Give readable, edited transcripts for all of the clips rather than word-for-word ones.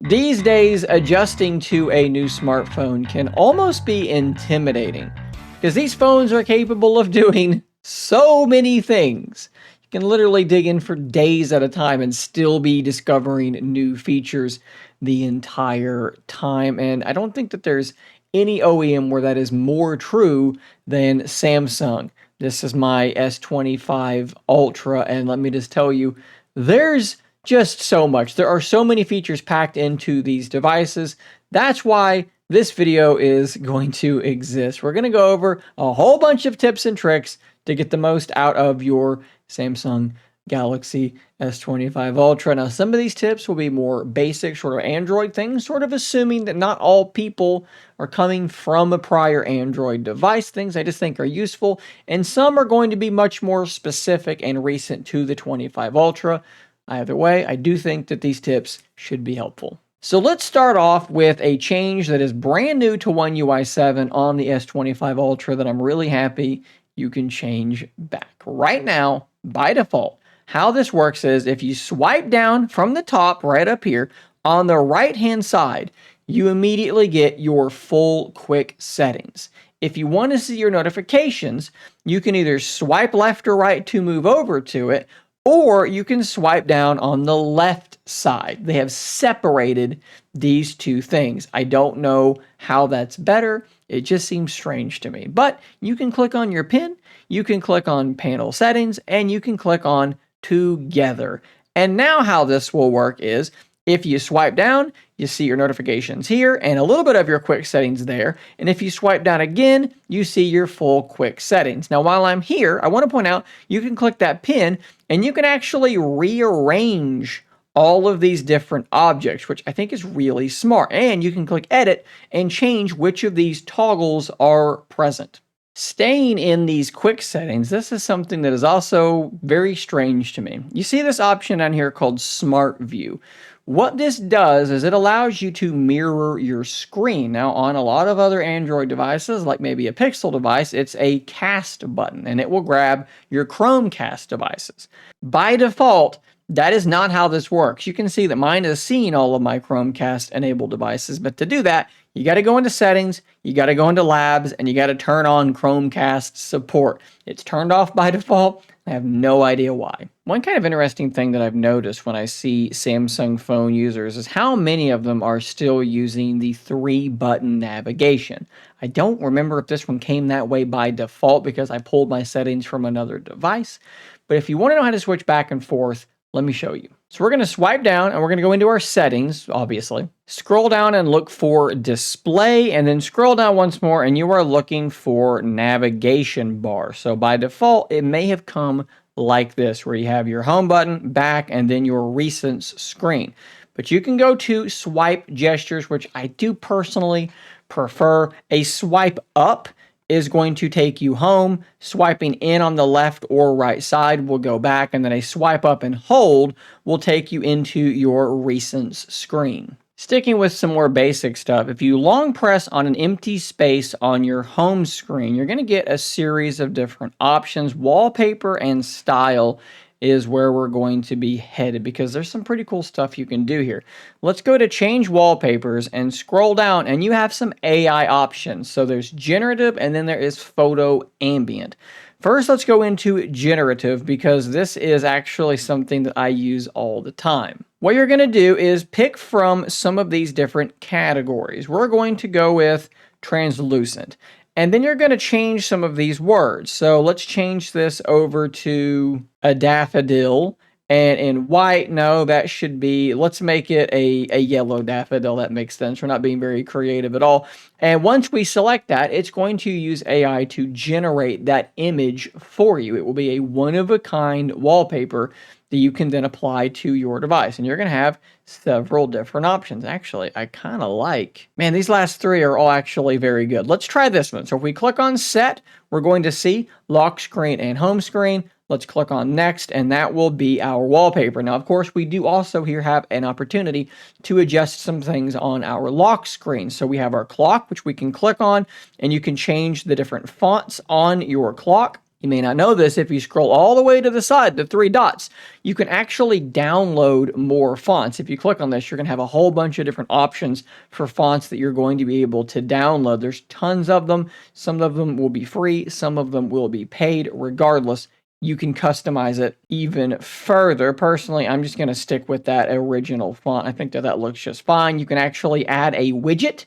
These days, adjusting to a new smartphone can almost be intimidating because these phones are capable of doing so many things. You can literally dig in for days at a time and still be discovering new features the entire time. And I don't think that there's any OEM where that is more true than Samsung. This is my S25 Ultra, and let me just tell you, there's just so much. There are so many features packed into these devices. That's why this video is going to exist. We're going to go over a whole bunch of tips and tricks to get the most out of your Samsung Galaxy S25 Ultra. Now, some of these tips will be more basic, sort of Android things, sort of assuming that not all people are coming from a prior Android device, things I just think are useful, and some are going to be much more specific and recent to the 25 Ultra. Either way, I do think that these tips should be helpful. So let's start off with a change that is brand new to One UI 7 on the S25 Ultra that I'm really happy you can change back. Right now, by default, how this works is if you swipe down from the top right up here on the right-hand side, you immediately get your full quick settings. If you want to see your notifications, you can either swipe left or right to move over to it, or you can swipe down on the left side. They have separated these two things. I don't know how that's better. It just seems strange to me. But you can click on your pin, you can click on panel settings, and you can click on together. And now how this will work is if you swipe down, you see your notifications here and a little bit of your quick settings there. And if you swipe down again, you see your full quick settings. Now, while I'm here, I want to point out you can click that pin and you can actually rearrange all of these different objects, which I think is really smart. And you can click edit and change which of these toggles are present. Staying in these quick settings, this is something that is also very strange to me. You see this option down here called Smart View. What this does is it allows you to mirror your screen. Now, on a lot of other Android devices, like maybe a Pixel device, it's a cast button, and it will grab your Chromecast devices. By default, that is not how this works. You can see that mine is seeing all of my Chromecast enabled devices, but to do that, you got to go into settings, you got to go into labs, and you got to turn on Chromecast support. It's turned off by default. I have no idea why. One kind of interesting thing that I've noticed when I see Samsung phone users is how many of them are still using the 3-button navigation. I don't remember if this one came that way by default because I pulled my settings from another device, but if you want to know how to switch back and forth, let me show you. So we're going to swipe down and we're going to go into our settings, obviously. Scroll down and look for display, and then scroll down once more and you are looking for navigation bar. So by default, it may have come like this, where you have your home button, back, and then your recents screen. But you can go to swipe gestures, which I do personally prefer. A swipe up is going to take you home. Swiping in on the left or right side will go back, and then a swipe up and hold will take you into your recents screen. Sticking with some more basic stuff, if you long press on an empty space on your home screen, you're going to get a series of different options. Wallpaper and style is where we're going to be headed because there's some pretty cool stuff you can do here. Let's go to change wallpapers and scroll down, and you have some AI options. So there's generative and then there is photo ambient. First, let's go into generative because this is actually something that I use all the time. What you're going to do is pick from some of these different categories. We're going to go with translucent. And then you're going to change some of these words. So let's change this over to a daffodil. And in white, no, that should be, let's make it a yellow daffodil. That makes sense. We're not being very creative at all. And once we select that, it's going to use AI to generate that image for you. It will be a one-of-a-kind wallpaper that you can then apply to your device. And you're going to have several different options. Actually, I kind of like, man, these last three are all actually very good. Let's try this one. So if we click on set, we're going to see lock screen and home screen. Let's click on next, and that will be our wallpaper. Now, of course, we do also here have an opportunity to adjust some things on our lock screen. So we have our clock, which we can click on, and you can change the different fonts on your clock. You may not know this. If you scroll all the way to the side, the 3 dots, you can actually download more fonts. If you click on this, you're going to have a whole bunch of different options for fonts that you're going to be able to download. There's tons of them. Some of them will be free. Some of them will be paid. Regardless, you can customize it even further. Personally, I'm just going to stick with that original font. I think that looks just fine. You can actually add a widget.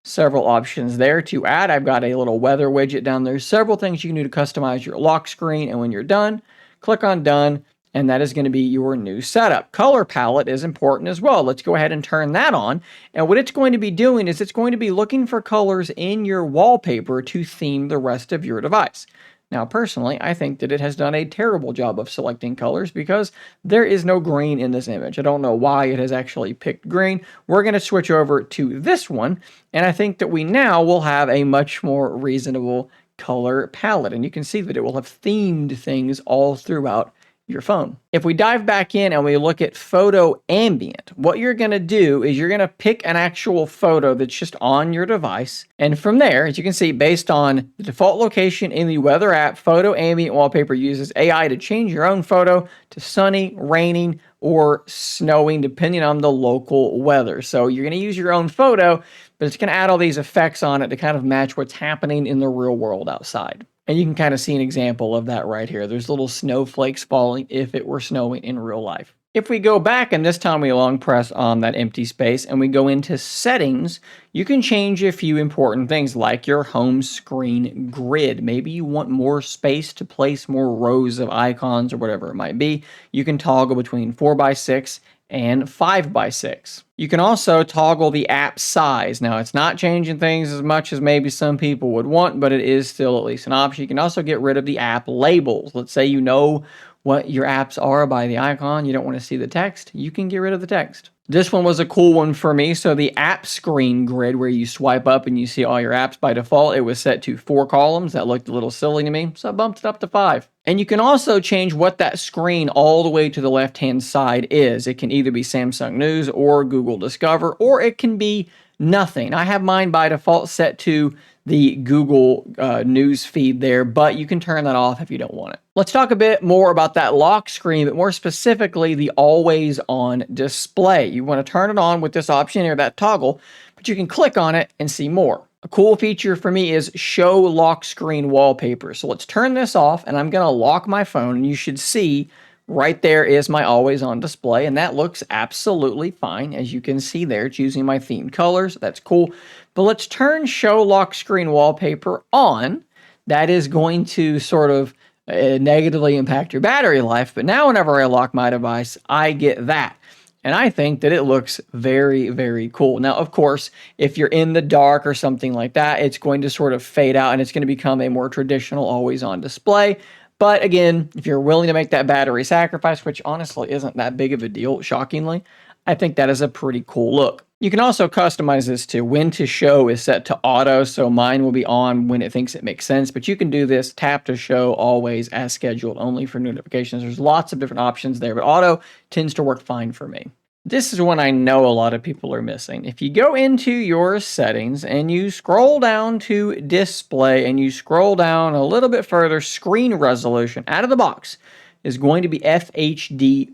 Several options there to add. I've got a little weather widget down there. Several things you can do to customize your lock screen. And when you're done, click on done. And that is going to be your new setup. Color palette is important as well. Let's go ahead and turn that on. And what it's going to be doing is it's going to be looking for colors in your wallpaper to theme the rest of your device. Now, personally, I think that it has done a terrible job of selecting colors because there is no green in this image. I don't know why it has actually picked green. We're going to switch over to this one, and I think that we now will have a much more reasonable color palette. And you can see that it will have themed things all throughout your phone. If we dive back in and we look at photo ambient, what you're going to do is you're going to pick an actual photo that's just on your device. And from there, as you can see, based on the default location in the weather app, photo ambient wallpaper uses AI to change your own photo to sunny, raining, or snowing, depending on the local weather. So you're going to use your own photo, but it's going to add all these effects on it to kind of match what's happening in the real world outside. And you can kind of see an example of that right here. There's little snowflakes falling if it were snowing in real life. If we go back, and this time we long press on that empty space, and we go into settings, you can change a few important things like your home screen grid. Maybe you want more space to place more rows of icons or whatever it might be. You can toggle between 4x6 and 5x6. You can also toggle the app size. Now, it's not changing things as much as maybe some people would want, but it is still at least an option. You can also get rid of the app labels. Let's say you know what your apps are by the icon. You don't want to see the text. You can get rid of the text. This one was a cool one for me. So the app screen grid where you swipe up and you see all your apps by default, it was set to 4 columns. That looked a little silly to me, so I bumped it up to 5. And you can also change what that screen all the way to the left-hand side is. It can either be Samsung News or Google Discover, or it can be nothing. I have mine by default set to the Google News feed there, but you can turn that off if you don't want it. Let's talk a bit more about that lock screen, but more specifically, the always on display. You want to turn it on with this option here, that toggle, but you can click on it and see more. A cool feature for me is show lock screen wallpaper. So let's turn this off, and I'm going to lock my phone, and you should see right there is my always on display, and that looks absolutely fine. As you can see there, it's using my themed colors. That's cool. But let's turn show lock screen wallpaper on. That is going to sort of negatively impact your battery life. But now whenever I lock my device, I get that. And I think that it looks very, very cool. Now, of course, if you're in the dark or something like that, it's going to sort of fade out and it's going to become a more traditional always on display. But again, if you're willing to make that battery sacrifice, which honestly isn't that big of a deal, shockingly, I think that is a pretty cool look. You can also customize this to when to show is set to auto, so mine will be on when it thinks it makes sense, but you can do this tap to show always as scheduled, only for notifications. There's lots of different options there, but auto tends to work fine for me. This is one I know a lot of people are missing. If you go into your settings and you scroll down to display and you scroll down a little bit further, screen resolution out of the box is going to be FHD+.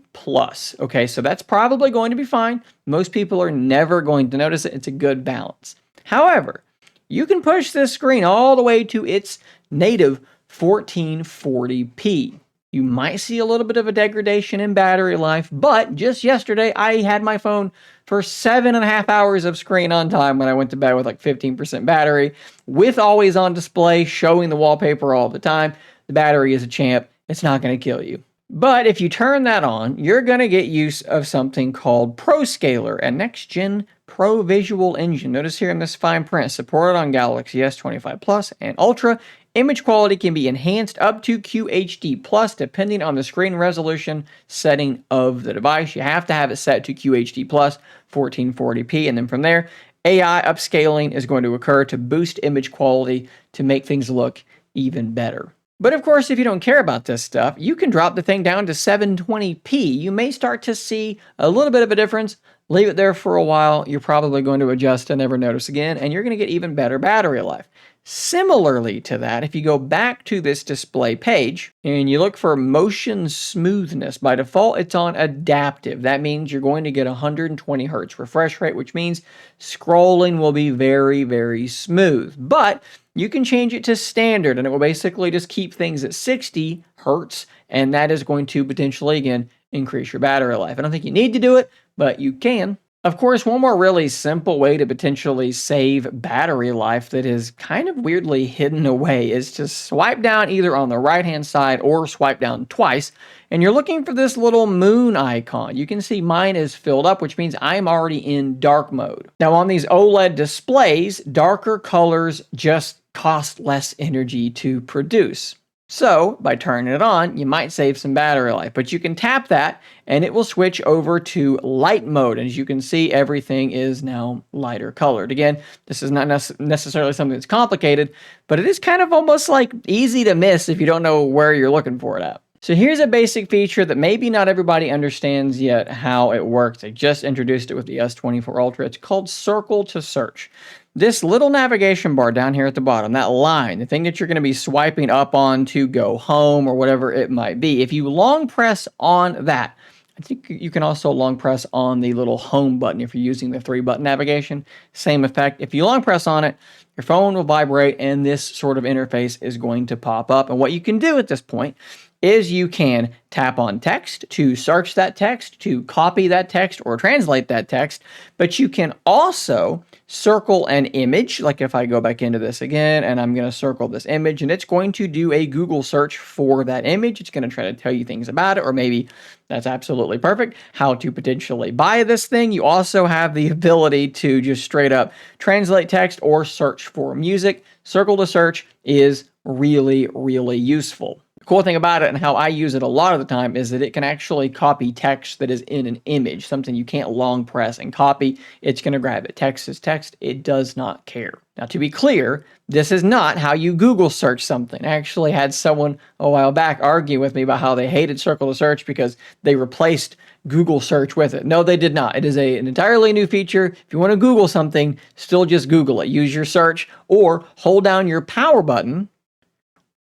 Okay, so that's probably going to be fine. Most people are never going to notice it. It's a good balance. However, you can push this screen all the way to its native 1440p. You might see a little bit of a degradation in battery life, but just yesterday, I had my phone for 7.5 hours of screen on time when I went to bed with like 15% battery, with always on display, showing the wallpaper all the time. The battery is a champ. It's not going to kill you. But if you turn that on, you're going to get use of something called Proscaler, a next-gen Pro Visual Engine. Notice here in this fine print, supported on Galaxy S25 Plus and Ultra. Image quality can be enhanced up to QHD+, depending on the screen resolution setting of the device. You have to have it set to QHD+, 1440p, and then from there, AI upscaling is going to occur to boost image quality to make things look even better. But of course, if you don't care about this stuff, you can drop the thing down to 720p. You may start to see a little bit of a difference, leave it there for a while, you're probably going to adjust and never notice again, and you're going to get even better battery life. Similarly to that, if you go back to this display page and you look for motion smoothness, by default it's on adaptive. That means you're going to get 120 hertz refresh rate, which means scrolling will be very, very smooth. But you can change it to standard and it will basically just keep things at 60 hertz, and that is going to potentially, again, increase your battery life. I don't think you need to do it, but you can. Of course, one more really simple way to potentially save battery life that is kind of weirdly hidden away is to swipe down either on the right-hand side or swipe down twice, and you're looking for this little moon icon. You can see mine is filled up, which means I'm already in dark mode. Now on these OLED displays, darker colors just cost less energy to produce. So, by turning it on, you might save some battery life, but you can tap that and it will switch over to light mode. And as you can see, everything is now lighter colored. Again, this is not necessarily something that's complicated, but it is kind of almost like easy to miss if you don't know where you're looking for it at. So here's a basic feature that maybe not everybody understands yet how it works. I just introduced it with the S24 Ultra. It's called Circle to Search. This little navigation bar down here at the bottom, that line, the thing that you're going to be swiping up on to go home or whatever it might be, if you long press on that, I think you can also long press on the little home button if you're using the 3-button navigation. Same effect. If you long press on it, your phone will vibrate and this sort of interface is going to pop up. And what you can do at this point is you can tap on text to search that text, to copy that text, or translate that text, but you can also circle an image. Like if I go back into this again and I'm going to circle this image and it's going to do a Google search for that image. It's going to try to tell you things about it, or maybe that's absolutely perfect, how to potentially buy this thing. You also have the ability to just straight up translate text or search for music. Circle to search is really, really useful. Cool thing about it and how I use it a lot of the time is that it can actually copy text that is in an image, something you can't long press and copy. It's going to grab it. Text is text. It does not care. Now, to be clear, this is not how you Google search something. I actually had someone a while back argue with me about how they hated Circle to Search because they replaced Google search with it. No, they did not. It is an entirely new feature. If you want to Google something, still just Google it. Use your search or hold down your power button,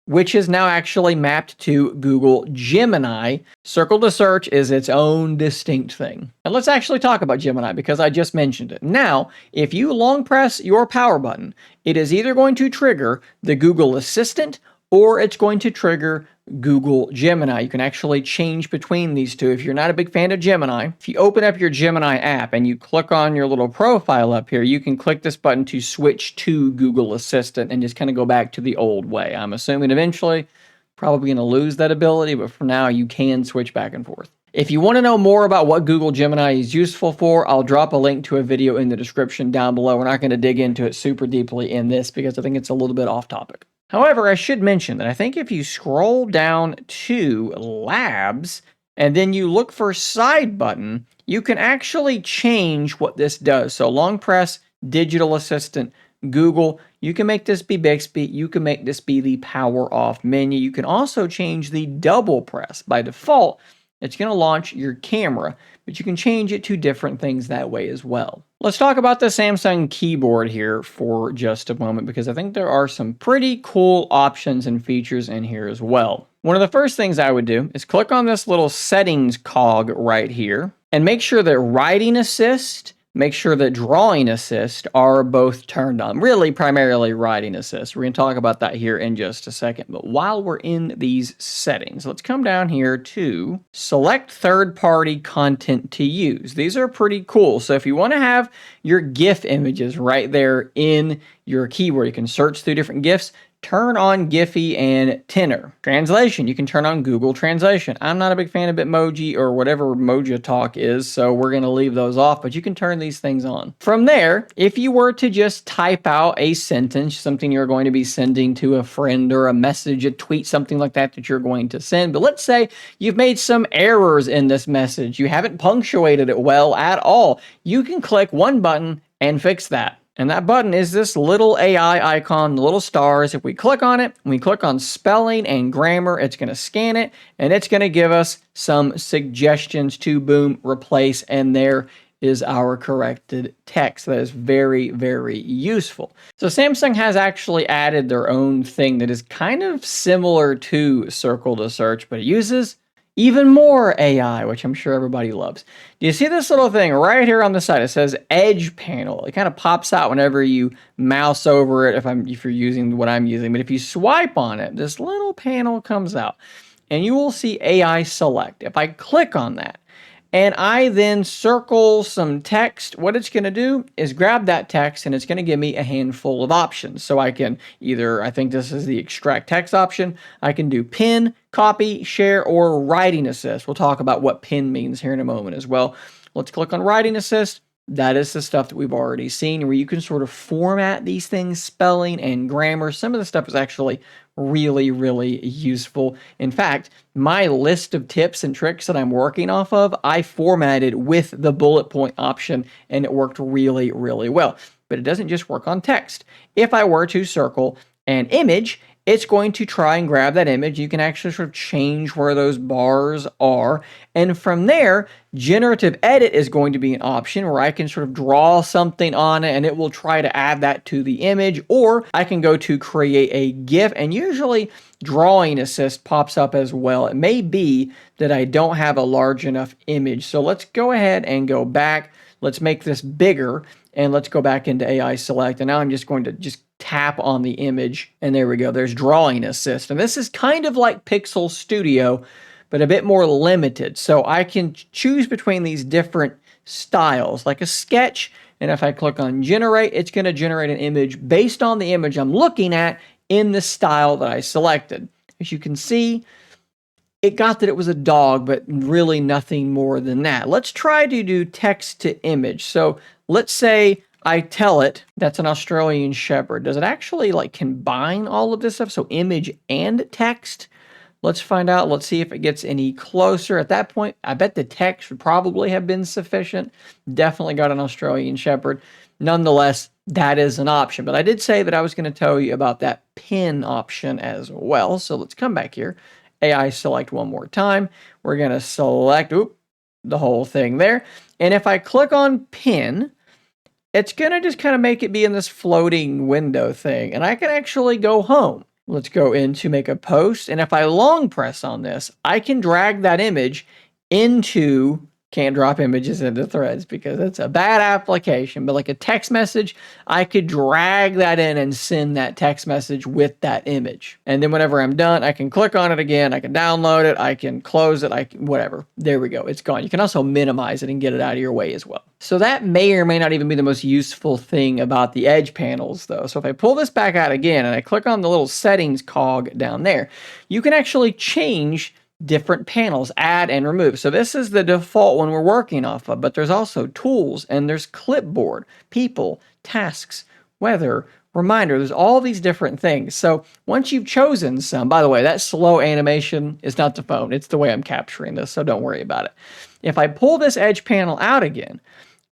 which is now actually mapped to Google Gemini. Circle to Search is its own distinct thing. And let's actually talk about Gemini because I just mentioned it. Now, if you long press your power button, it is either going to trigger the Google Assistant or it's going to trigger Google Gemini. You can actually change between these two. If you're not a big fan of Gemini, if you open up your Gemini app and you click on your little profile up here, you can click this button to switch to Google Assistant and just kind of go back to the old way. I'm assuming eventually probably going to lose that ability, but for now you can switch back and forth. If you want to know more about what Google Gemini is useful for, I'll drop a link to a video in the description down below. We're not going to dig into it super deeply in this because I think it's a little bit off topic. However, I should mention that I think if you scroll down to Labs and then you look for Side Button, you can actually change what this does. So long press Digital Assistant Google. You can make this be Bixby. You can make this be the power off menu. You can also change the double press. By default, it's going to launch your camera, but you can change it to different things that way as well. Let's talk about the Samsung keyboard here for just a moment because I think there are some pretty cool options and features in here as well. One of the first things I would do is click on this little settings cog right here and make sure that writing assist, make sure that drawing assist are both turned on. Really, primarily writing assist. We're going to talk about that here in just a second. But while we're in these settings, let's come down here to select third-party content to use. These are pretty cool. So if you want to have your GIF images right there in your keyboard, you can search through different GIFs. Turn on Giphy and Tenor. Translation, you can turn on Google Translation. I'm not a big fan of Bitmoji or whatever Moja Talk is, so we're going to leave those off, but you can turn these things on. From there, if you were to just type out a sentence, something you're going to be sending to a friend or a message, a tweet, something like that that you're going to send, but let's say you've made some errors in this message. You haven't punctuated it well at all. You can click one button and fix that. And that button is this little AI icon, the little stars. If we click on it, we click on spelling and grammar, it's going to scan it, and it's going to give us some suggestions to boom, replace, and there is our corrected text. That is very, very useful. So Samsung has actually added their own thing that is kind of similar to Circle to Search, but it uses even more AI, which I'm sure everybody loves. Do you see this little thing right here on the side? It says Edge Panel. It kind of pops out whenever you mouse over it, if you're using what I'm using. But if you swipe on it, this little panel comes out, and you will see AI Select. If I click on that, and I then circle some text, what it's going to do is grab that text and it's going to give me a handful of options. So I can either, I think this is the extract text option, I can do pin, copy, share, or writing assist. We'll talk about what pin means here in a moment as well. Let's click on writing assist. That is the stuff that we've already seen, where you can sort of format these things, spelling and grammar. Some of the stuff is actually really, really useful. In fact, my list of tips and tricks that I'm working off of, I formatted with the bullet point option, and it worked really, really well. But it doesn't just work on text. If I were to circle an image, it's going to try and grab that image. You can actually sort of change where those bars are. And from there, generative edit is going to be an option where I can sort of draw something on it and it will try to add that to the image. Or I can go to create a GIF, and usually drawing assist pops up as well. It may be that I don't have a large enough image. So let's go ahead and go back. Let's make this bigger, and let's go back into AI Select. And now I'm just going to tap on the image, and there we go. There's drawing assist. And this is kind of like Pixel Studio, but a bit more limited. So I can choose between these different styles, like a sketch. And if I click on generate, it's going to generate an image based on the image I'm looking at in the style that I selected. As you can see, it got that it was a dog, but really nothing more than that. Let's try to do text to image. So let's say I tell it that's an Australian Shepherd. Does it actually like combine all of this stuff? So image and text? Let's find out. Let's see if it gets any closer. At that point, I bet the text would probably have been sufficient. Definitely got an Australian Shepherd. Nonetheless, that is an option. But I did say that I was going to tell you about that pin option as well. So let's come back here. AI Select one more time. We're going to select the whole thing there. And if I click on pin, it's going to just kind of make it be in this floating window thing. And I can actually go home. Let's go into make a post. And if I long press on this, I can drag that image into, can't drop images into threads because it's a bad application, but like a text message, I could drag that in and send that text message with that image. And then whenever I'm done, I can click on it again. I can download it. I can close it. Whatever. There we go. It's gone. You can also minimize it and get it out of your way as well. So that may or may not even be the most useful thing about the edge panels though. So if I pull this back out again and I click on the little settings cog down there, you can actually change different panels, add and remove. So this is the default one we're working off of, but there's also tools and there's clipboard, people, tasks, weather, reminder. There's all these different things. So once you've chosen some, by the way, that slow animation is not the phone. It's the way I'm capturing this, so don't worry about it. If I pull this edge panel out again,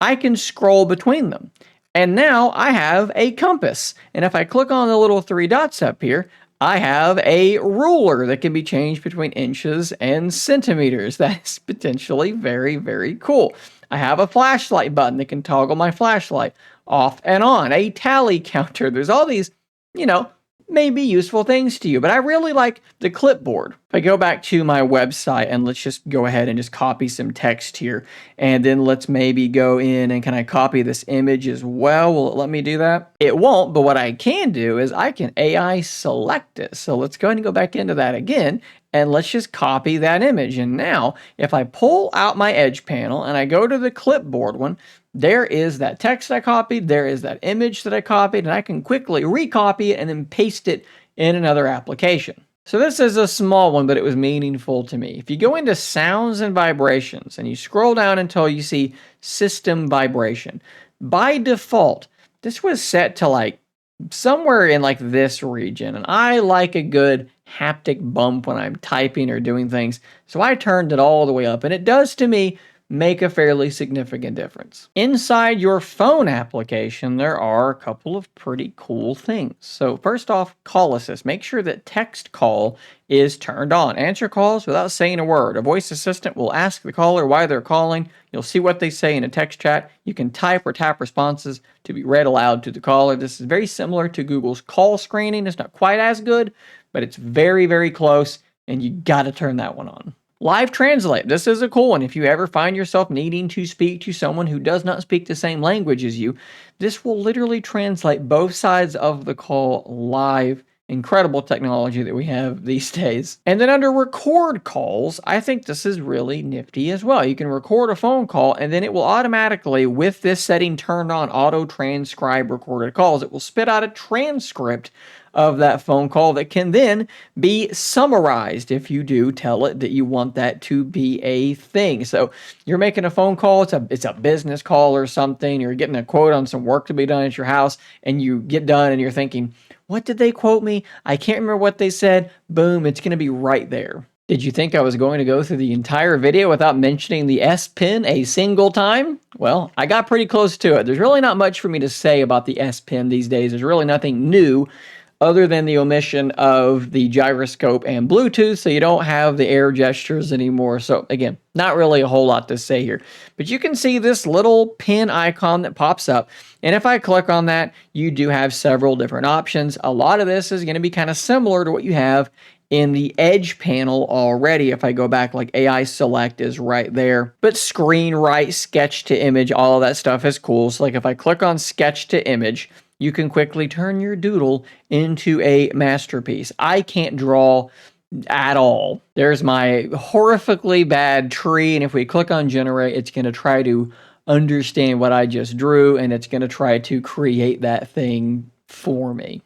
I can scroll between them. And now I have a compass. And if I click on the little three dots up here, I have a ruler that can be changed between inches and centimeters. That's potentially very, very cool. I have a flashlight button that can toggle my flashlight off and on. A tally counter. There's all these, may be useful things to you, but I really like the clipboard. If I go back to my website and let's just go ahead and just copy some text here, and then let's maybe go in and can I copy this image as well? Will it let me do that? It won't, but what I can do is I can AI select it. So let's go ahead and go back into that again, and let's just copy that image. And now if I pull out my edge panel and I go to the clipboard one, there is that text I copied, there is that image that I copied, and I can quickly recopy it and then paste it in another application. So this is a small one, but it was meaningful to me. If you go into sounds and vibrations and you scroll down until you see system vibration, by default, this was set to like somewhere in like this region. And I like a good haptic bump when I'm typing or doing things. So I turned it all the way up, and it does to me make a fairly significant difference. Inside your phone application, there are a couple of pretty cool things. So first off, call assist. Make sure that text call is turned on. Answer calls without saying a word. A voice assistant will ask the caller why they're calling. You'll see what they say in a text chat. You can type or tap responses to be read aloud to the caller. This is very similar to Google's call screening. It's not quite as good, but it's very, very close, and you gotta turn that one on. Live Translate. This is a cool one. If you ever find yourself needing to speak to someone who does not speak the same language as you, this will literally translate both sides of the call live. Incredible technology that we have these days. And then under record calls, I think this is really nifty as well. You can record a phone call and then it will automatically, with this setting turned on, auto transcribe recorded calls. It will spit out a transcript of that phone call that can then be summarized if you do tell it that you want that to be a thing. So you're making a phone call, it's a business call or something, you're getting a quote on some work to be done at your house, and you get done and you're thinking, what did they quote me? I can't remember what they said. Boom, it's going to be right there. Did you think I was going to go through the entire video without mentioning the S Pen a single time? Well, I got pretty close to it. There's really not much for me to say about the S Pen these days. There's really nothing new other than the omission of the gyroscope and Bluetooth, so you don't have the air gestures anymore. So again, not really a whole lot to say here. But you can see this little pen icon that pops up, and if I click on that, you do have several different options. A lot of this is going to be kind of similar to what you have in the Edge panel already. If I go back, like AI Select is right there. But Screen Write, Sketch to Image, all of that stuff is cool. So like if I click on Sketch to Image, you can quickly turn your doodle into a masterpiece. I can't draw at all. There's my horrifically bad tree, and if we click on Generate, it's going to try to understand what I just drew, and it's going to try to create that thing for me.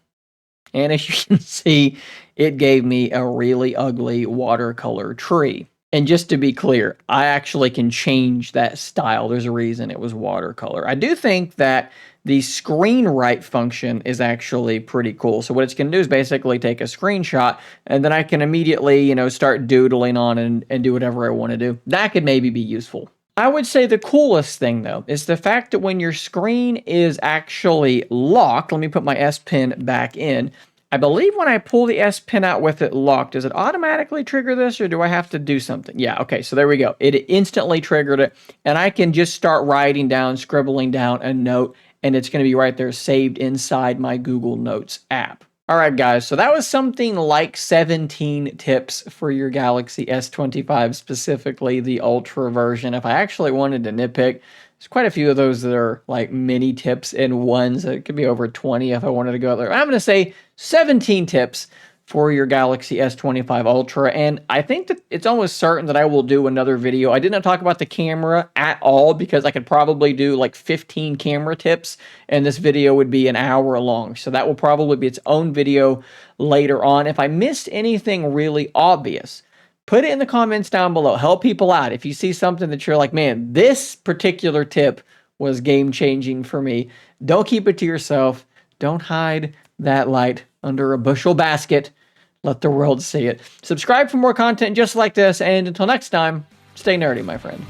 And as you can see, it gave me a really ugly watercolor tree. And just to be clear, I actually can change that style. There's a reason it was watercolor. I do think that the screen write function is actually pretty cool. So what it's going to do is basically take a screenshot, and then I can immediately, start doodling on and do whatever I want to do. That could maybe be useful. I would say the coolest thing, though, is the fact that when your screen is actually locked, let me put my S Pen back in. I believe when I pull the S Pen out with it locked, does it automatically trigger this, or do I have to do something? Yeah, okay, so there we go. It instantly triggered it, and I can just start writing down, scribbling down a note, and it's going to be right there saved inside my Google Notes app. All right, guys, so that was something like 17 tips for your Galaxy S25, specifically the Ultra version. If I actually wanted to nitpick, there's quite a few of those that are like mini tips in one, so it could be over 20 if I wanted to go there. I'm going to say 17 tips for your Galaxy S25 Ultra, and I think that it's almost certain that I will do another video. I did not talk about the camera at all because I could probably do like 15 camera tips, and this video would be an hour long, so that will probably be its own video later on. If I missed anything really obvious, put it in the comments down below. Help people out. If you see something that you're like, man, this particular tip was game-changing for me, don't keep it to yourself. Don't hide that light under a bushel basket. Let the world see it. Subscribe for more content just like this, and until next time, stay nerdy, my friend.